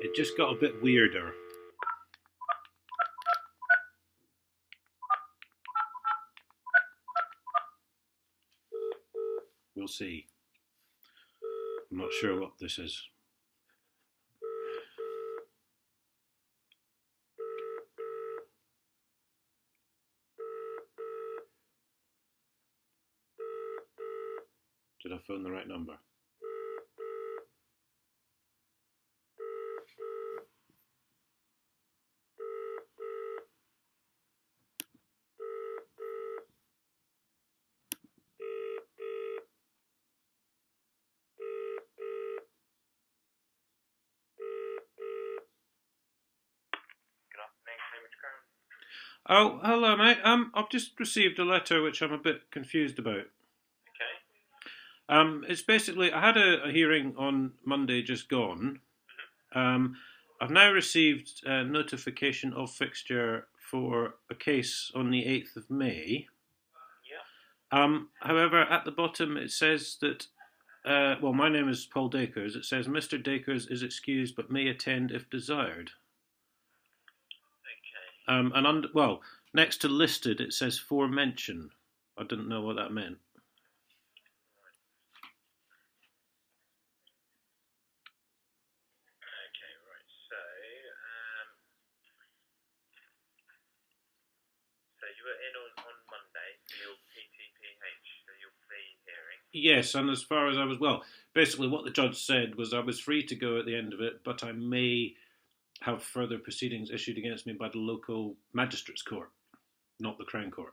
it just got a bit weirder. We'll see. I'm not sure what this is. Did I phone the right number? Oh, hello, mate. I've just received a letter which I'm a bit confused about. It's basically I had a hearing on Monday just gone. I've now received a notification of fixture for a case on the 8th of May. However, at the bottom it says that, well, my name is Paul Dakers. It says Mr. Dakers is excused but may attend if desired. And next to listed it says for mention. I didn't know what that meant. Yes, and as far as I was, basically what the judge said was I was free to go at the end of it, but I may have further proceedings issued against me by the local magistrates' court, not the Crown Court.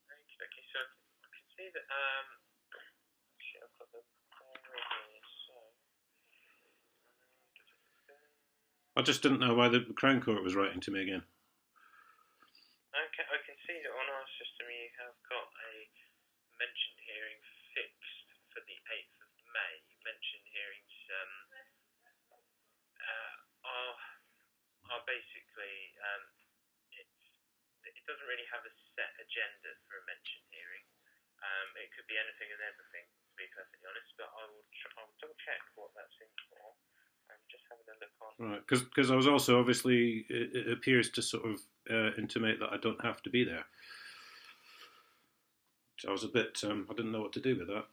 Okay, so I can see that, I've got the I just didn't know why the Crown Court was writing to me again. Okay, I can see that on our system you have got a mention hearing fixed for the 8th of May. Mention hearings are basically, it doesn't really have a set agenda for a mention hearing. It could be anything and everything, to be perfectly honest, but I'll double check what that's in for. I'm just having a look on. Right, because I was also obviously, it appears to sort of intimate that I don't have to be there. So I was a bit, I didn't know what to do with that.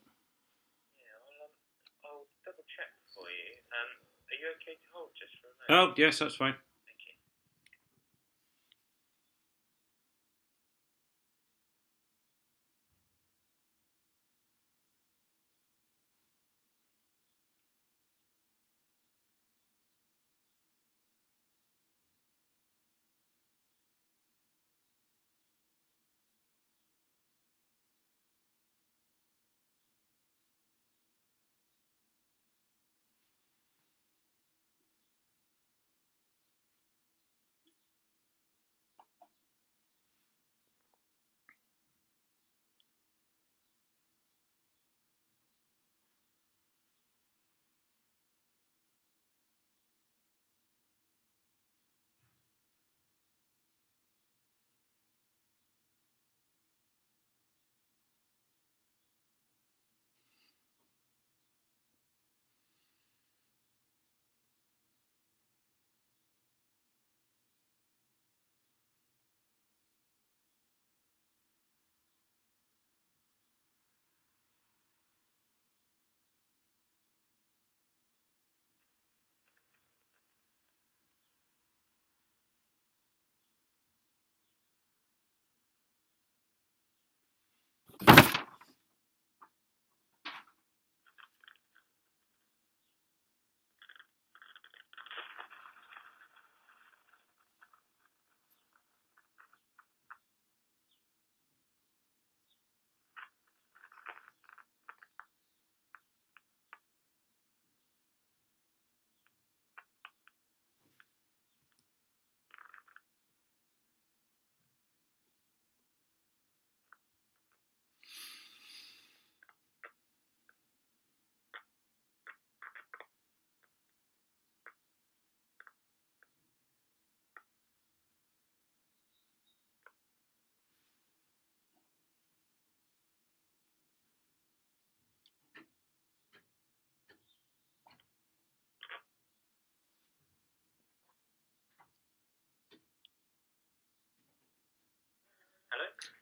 Yeah, I'll double check for you. Are you okay to hold just for a moment? Oh, yes, that's fine. Thank you.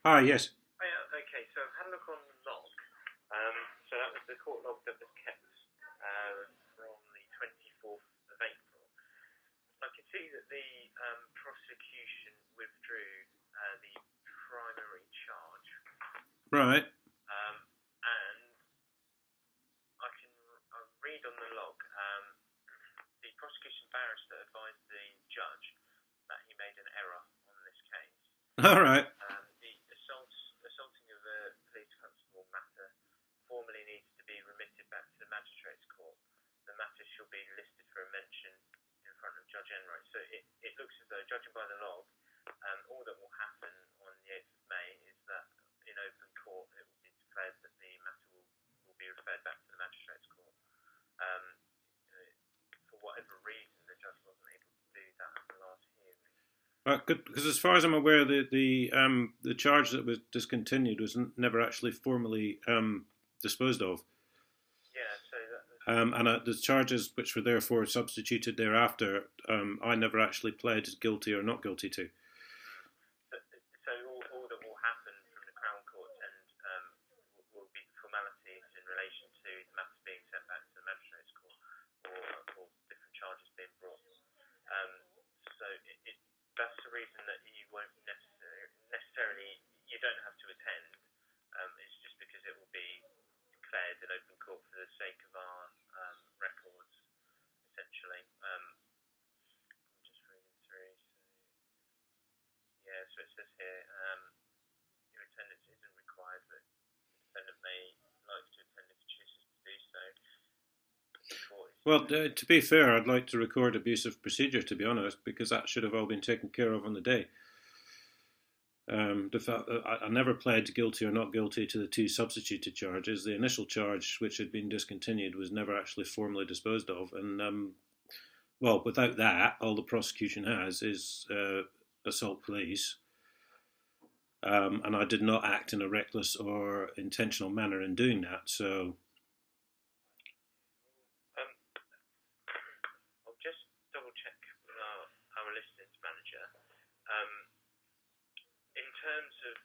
Ah, yes. Oh, yeah, okay, so I've had a look on the log. So that was the court log that was kept from the 24th of April. I can see that the prosecution withdrew the primary charge. Right. And I can read on the log, the prosecution barrister advised the judge that he made an error on this case. All right. The assaulting of a police constable matter formally needs to be remitted back to the magistrate's court. The matter shall be listed for a mention in front of Judge Enright. So it looks as though, judging by the log, all that will happen on the 8th of May is that in open court it will be declared that the matter will be referred back to the magistrate's court. For whatever reason, the judge wasn't able to do that at the last hearing. Good, because as far as I'm aware, the charge that was discontinued was never actually formally disposed of. Yeah, so and the charges which were therefore substituted thereafter, I never actually pled guilty or not guilty to. So all that will happen from the Crown Court and will be formalities in relation to the matter being sent back to the magistrate's court or different charges being brought. So that's the reason that you won't necessarily you don't have to attend. It's just because it will be declared in open court for the sake of our records, essentially. I'm just reading through. So it says here, your attendance isn't required, but the defendant may like to attend if he chooses to do so. Well, to be fair, I'd like to record abuse of procedure, to be honest, because that should have all been taken care of on the day. The fact that I never pled guilty or not guilty to the two substituted charges. The initial charge, which had been discontinued, was never actually formally disposed of. And, well, without that, all the prosecution has is assault police. And I did not act in a reckless or intentional manner in doing that, so... I'll just double-check with our listings manager. In terms of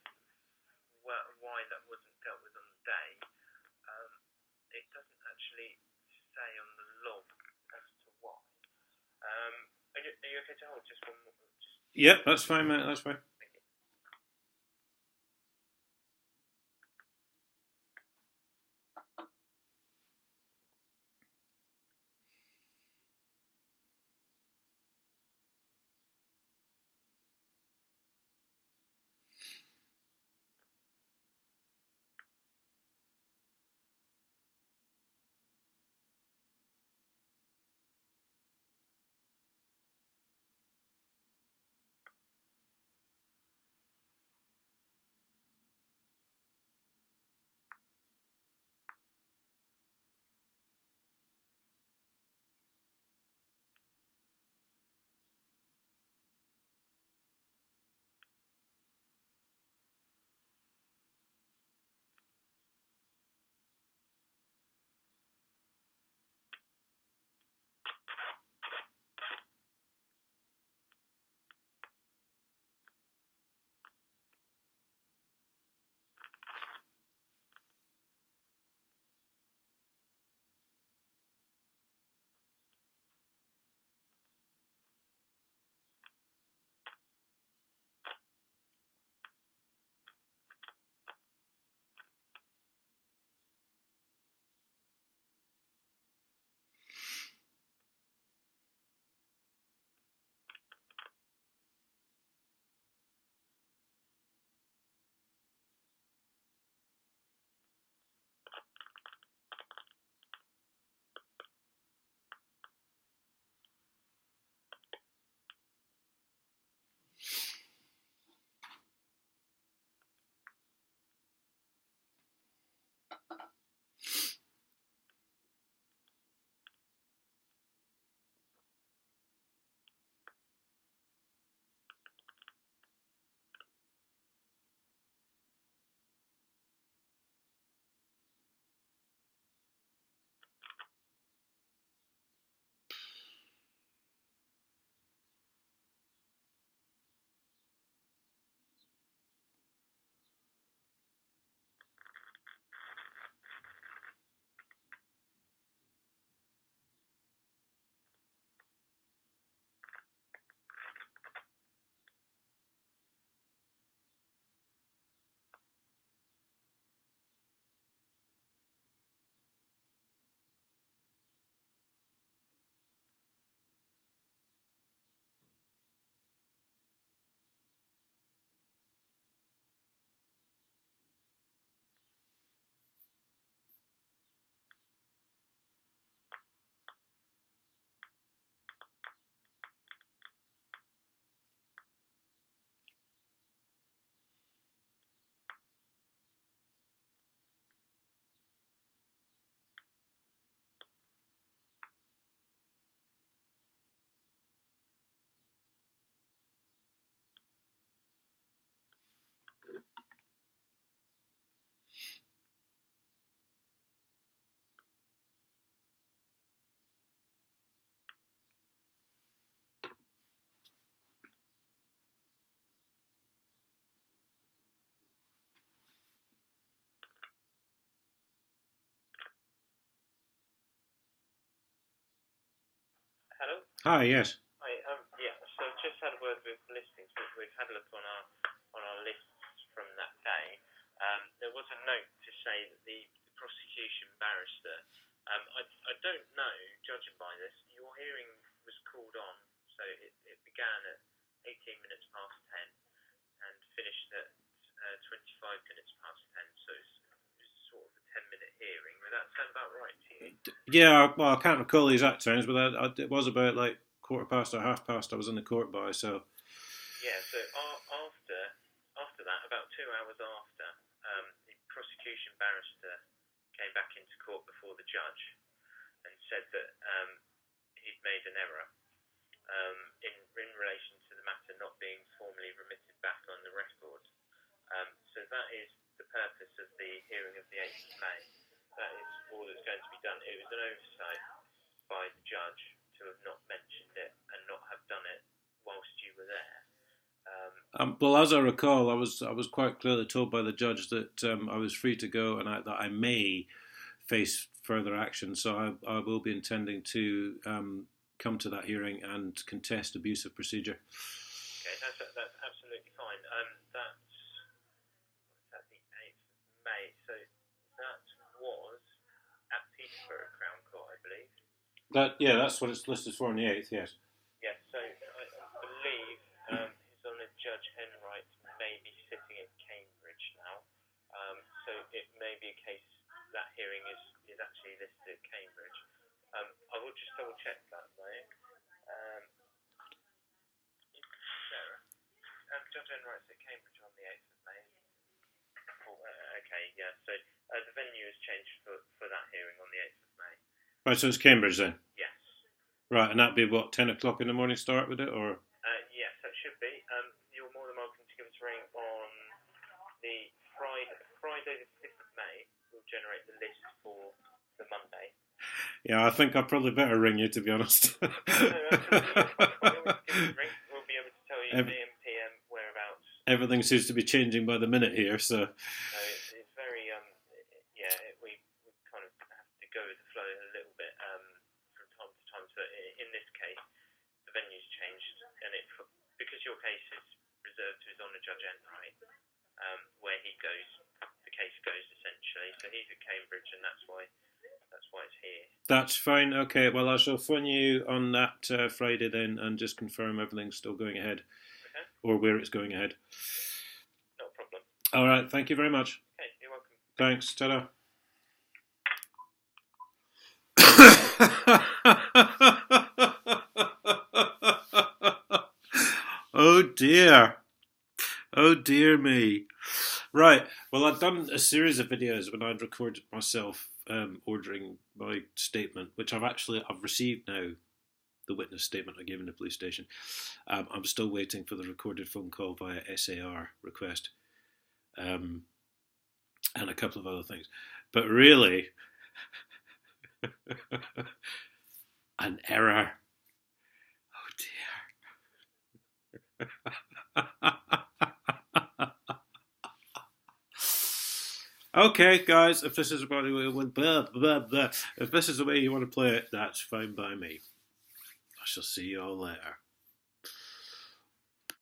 why that wasn't dealt with on the day, it doesn't actually say on the log as to why. Are you okay to hold just one more? Yeah, that's fine, mate. That's fine. Hi, yes. Hi, yeah, so just had a word with listings. We've had a look on our lists from that day. There was a note to say that the prosecution barrister, I don't know, judging by this, your hearing was called on, so it began at 18 minutes past 10 and finished at 25 minutes past 10, so it's sort of a 10-minute hearing. Would that sound about right to you? Yeah, well, I can't recall the exact times, but it was about like quarter past or half past I was in the court by, so. Yeah, so after that, about 2 hours after, the prosecution barrister came back into court before the judge and said that he'd made an error in relation to the matter not being formally remitted back on the record. So that is the purpose of the hearing of the 8th of May. That is all that's going to be done. It was an oversight by the judge to have not mentioned it and not have done it whilst you were there. Well, as I recall, I was quite clearly told by the judge that I was free to go and that I may face further action. So I will be intending to come to that hearing and contest abuse of procedure. Okay, that's absolutely fine. That's the 8th of May. So that was at Peterborough Crown Court, I believe. That's what it's listed for on the 8th. Yes. Yes. So I believe His Honour Judge Enright may be sitting at Cambridge now. So it may be a case that hearing is actually listed at Cambridge. I will just double check that, though. Sarah, Judge Enright's at Cambridge on the 8th of May. Oh, okay, yeah. So the venue has changed for that hearing on the 8th of May. Right, so it's Cambridge then. Yes. Right, and that'd be what, 10 o'clock in the morning start with it, or? Yes, that should be. You're more than welcome to give us a ring on the Friday the 5th of May. We'll generate the list for the Monday. Yeah, I think I probably better ring you, to be honest. No, we'll be able to tell you AM, PM, whereabouts. Everything seems to be changing by the minute here, so. No, it's very, we kind of have to go with the flow a little bit from time to time. So in this case, the venue's changed, and because your case is reserved to His Honour Judge Enright, where he goes, the case goes essentially. So he's at Cambridge, and that's why it's here. That's fine. Okay, well, I shall phone you on that Friday then and just confirm everything's still going ahead, or where it's going ahead. No problem. All right, thank you very much. Okay, you're welcome. Thanks, ta-da. Oh dear. Oh dear me. Right, well, I'd done a series of videos when I'd recorded myself ordering my statement, which I've received now, the witness statement I gave in the police station. I'm still waiting for the recorded phone call via SAR request, and a couple of other things. But really, an error. Oh dear. Okay, guys, if this is about if this is the way you want to play it, that's fine by me. I shall see you all later.